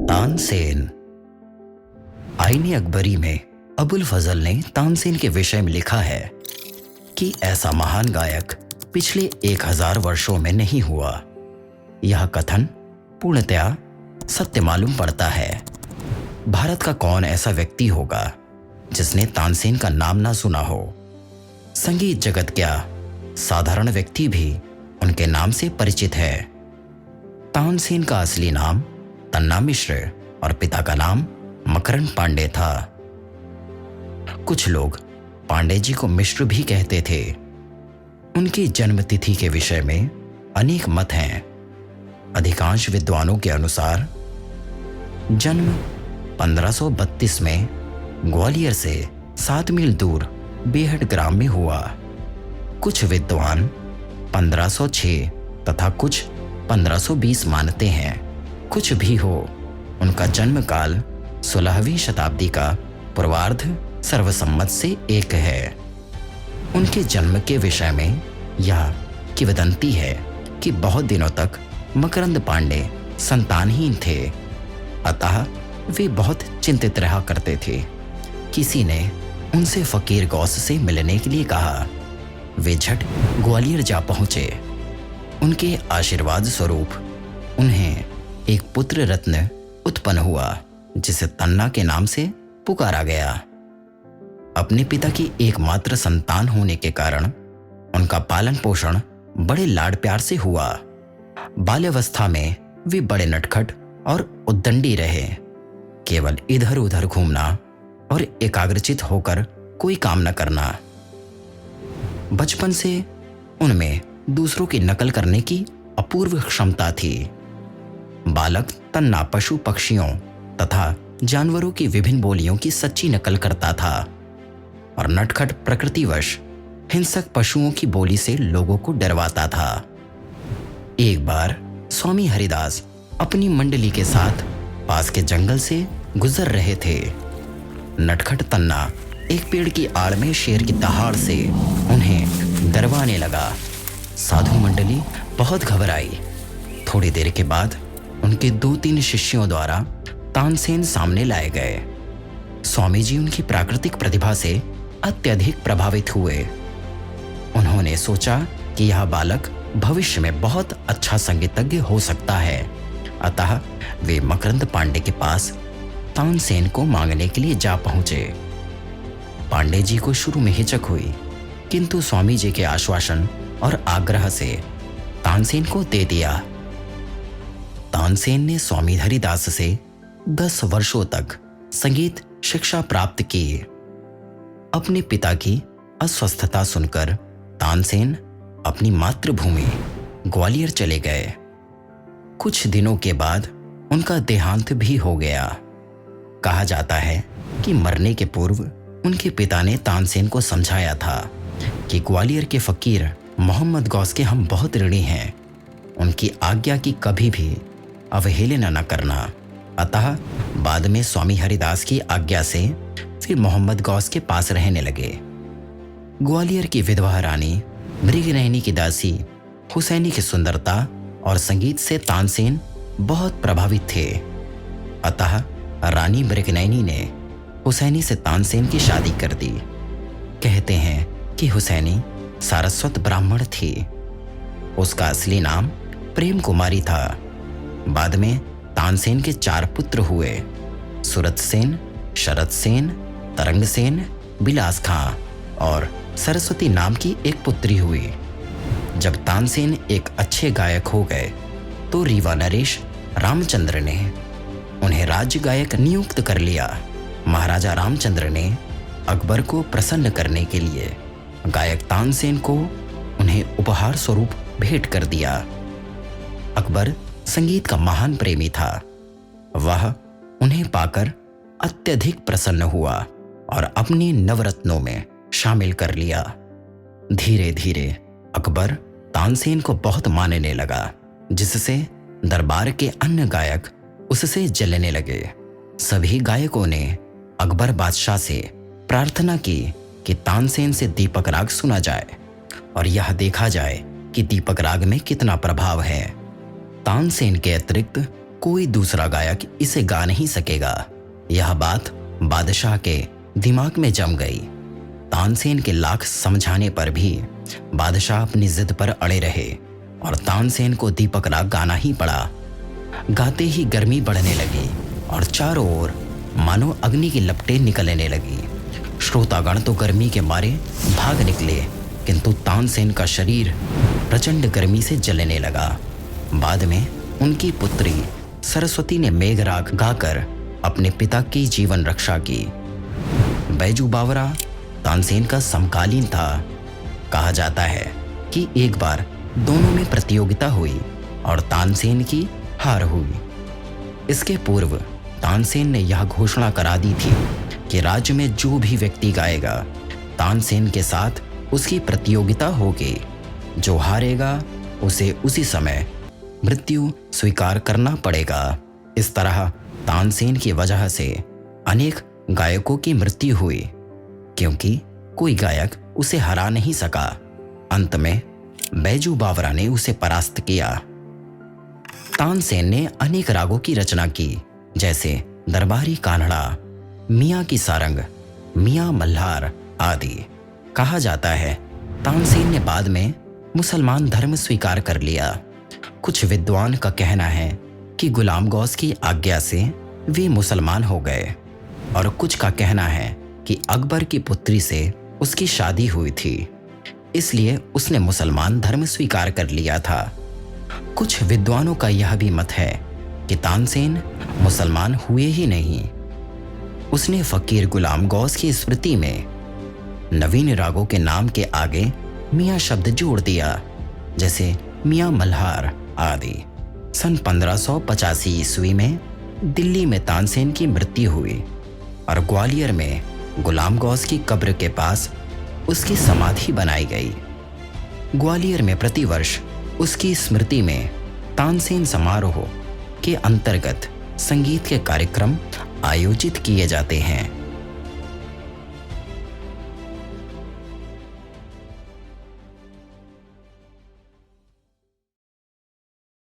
तानसेन। आईने अकबरी में अबुल फजल ने तानसेन के विषय में लिखा है कि ऐसा महान गायक पिछले 1000 वर्षों में नहीं हुआ। यह कथन पूर्णतया सत्य मालूम पड़ता है। भारत का कौन ऐसा व्यक्ति होगा जिसने तानसेन का नाम ना सुना हो। संगीत जगत क्या, साधारण व्यक्ति भी उनके नाम से परिचित है। तानसेन का असली नाम तन्ना मिश्र और पिता का नाम मकरंद पांडे था। कुछ लोग पांडे जी को मिश्र भी कहते थे। उनकी जन्म तिथि के विषय में अनेक मत हैं। अधिकांश विद्वानों के अनुसार जन्म 1532 में ग्वालियर से 7 मील दूर बेहट ग्राम में हुआ। कुछ विद्वान 1506 तथा कुछ 1520 मानते हैं। कुछ भी हो, उनका जन्म काल 16वीं शताब्दी का पूर्वार्ध सर्वसम्मत से एक है। उनके जन्म के विषय में यह किंवदंती है कि बहुत दिनों तक मकरंद पांडे संतानहीन थे, अतः वे बहुत चिंतित रहा करते थे। किसी ने उनसे फकीर गौस से मिलने के लिए कहा। वे झट ग्वालियर जा पहुंचे। उनके आशीर्वाद स्वरूप उन्हें एक पुत्र रत्न उत्पन्न हुआ जिसे तन्ना के नाम से पुकारा गया। अपने पिता की एकमात्र संतान होने के कारण उनका पालन पोषण बड़े लाड प्यार से हुआ। बाल्यावस्था में वे बड़े नटखट और उद्दंडी रहे। केवल इधर उधर घूमना और एकाग्रचित होकर कोई काम न करना। बचपन से उनमें दूसरों की नकल करने की अपूर्व क्षमता थी। बालक तन्ना पशु पक्षियों तथा जानवरों की विभिन्न बोलियों की सच्ची नकल करता था और नटखट प्रकृतिवश हिंसक पशुओं की बोली से लोगों को डरवाता था। एक बार स्वामी हरिदास अपनी मंडली के साथ पास के जंगल से गुजर रहे थे। नटखट तन्ना एक पेड़ की आड़ में शेर की दहाड़ से उन्हें डरवाने लगा। साधु मंडली बहुत घबराई। थोड़ी देर के बाद उनके 2-3 शिष्यों द्वारा तानसेन सामने लाए गए। स्वामी जी उनकी प्राकृतिक प्रतिभा से अत्यधिक प्रभावित हुए। उन्होंने सोचा कि यह बालक भविष्य में बहुत अच्छा संगीतज्ञ हो सकता है, अतः वे मकरंद पांडे के पास तानसेन को मांगने के लिए जा पहुंचे। पांडे जी को शुरू में हिचक हुई, किंतु स्वामी जी के आश्वासन और आग्रह से तानसेन को दे दिया। तानसेन ने स्वामी हरिदास से 10 वर्षों तक संगीत शिक्षा प्राप्त की। अपने पिता की अस्वस्थता सुनकर तानसेन अपनी मातृभूमि ग्वालियर चले गए। कुछ दिनों के बाद उनका देहांत भी हो गया। कहा जाता है कि मरने के पूर्व उनके पिता ने तानसेन को समझाया था कि ग्वालियर के फकीर मोहम्मद गौस के हम बहुत ऋणी हैं। उनकी आज्ञा की कभी भी अवहेलना न करना। अतः बाद में स्वामी हरिदास की आज्ञा से फिर मोहम्मद गौस के पास रहने लगे। ग्वालियर की विधवा रानी मृगनयनी की दासी हुसैनी की सुंदरता और संगीत से तानसेन बहुत प्रभावित थे। अतः रानी मृगनयनी ने हुसैनी से तानसेन की शादी कर दी। कहते हैं कि हुसैनी सारस्वत ब्राह्मण थी। उसका असली नाम प्रेम कुमारी था। बाद में तानसेन के 4 पुत्र हुए। सूरत सेन, शरद सेन, तरंग सेन, बिलास खां और सरस्वती नाम की एक पुत्री हुई। जब तानसेन एक अच्छे गायक हो गए तो रीवा नरेश रामचंद्र ने उन्हें राज्य गायक नियुक्त कर लिया। महाराजा रामचंद्र ने अकबर को प्रसन्न करने के लिए गायक तानसेन को उन्हें उपहार स्वरूप भेंट कर दिया। अकबर संगीत का महान प्रेमी था। वह उन्हें पाकर अत्यधिक प्रसन्न हुआ और अपने नवरत्नों में शामिल कर लिया। धीरे धीरे अकबर तानसेन को बहुत मानने लगा, जिससे दरबार के अन्य गायक उससे जलने लगे। सभी गायकों ने अकबर बादशाह से प्रार्थना की कि तानसेन से दीपक राग सुना जाए और यह देखा जाए कि दीपक राग में कितना प्रभाव है। तानसेन के अतिरिक्त कोई दूसरा गायक इसे गा नहीं सकेगा। यह बात बादशाह के दिमाग में जम गई। तानसेन के लाख समझाने पर भी बादशाह अपनी जिद पर अड़े रहे और तानसेन को दीपक राग गाना ही पड़ा। गाते ही गर्मी बढ़ने लगी और चारों ओर मानो अग्नि की लपटें निकलने लगी। श्रोतागण तो गर्मी के मारे भाग निकले, किंतु तानसेन का शरीर प्रचंड गर्मी से जलने लगा। बाद में उनकी पुत्री सरस्वती ने मेघराग गाकर अपने पिता की जीवन रक्षा की। बैजू बावरा तानसेन का समकालीन था। कहा जाता है कि एक बार दोनों में प्रतियोगिता हुई और तानसेन की हार हुई। इसके पूर्व तानसेन ने यह घोषणा करा दी थी कि राज्य में जो भी व्यक्ति गाएगा, तानसेन के साथ उसकी प्रतियोगिता होगी। जो हारेगा उसे उसी समय मृत्यु स्वीकार करना पड़ेगा। इस तरह तानसेन की वजह से अनेक गायकों की मृत्यु हुई, क्योंकि कोई गायक उसे हरा नहीं सका। अंत में बैजू बावरा ने उसे परास्त किया। तानसेन ने अनेक रागों की रचना की, जैसे दरबारी कान्हड़ा, मियाँ की सारंग, मियाँ मल्हार आदि। कहा जाता है तानसेन ने बाद में मुसलमान धर्म स्वीकार कर लिया। कुछ विद्वान का कहना है कि गुलाम गौस की आज्ञा से वे मुसलमान हो गए और कुछ का कहना है कि अकबर की पुत्री से उसकी शादी हुई थी, इसलिए उसने मुसलमान धर्म स्वीकार कर लिया था। कुछ विद्वानों का यह भी मत है कि तानसेन मुसलमान हुए ही नहीं। उसने फकीर गुलाम गौस की स्मृति में नवीन रागों के नाम के आगे मियाँ शब्द जोड़ दिया, जैसे मियाँ मल्हार आदि। सन 1585 ईस्वी में दिल्ली में तानसेन की मृत्यु हुई और ग्वालियर में गुलाम गौस की कब्र के पास उसकी समाधि बनाई गई। ग्वालियर में प्रतिवर्ष उसकी स्मृति में तानसेन समारोह के अंतर्गत संगीत के कार्यक्रम आयोजित किए जाते हैं।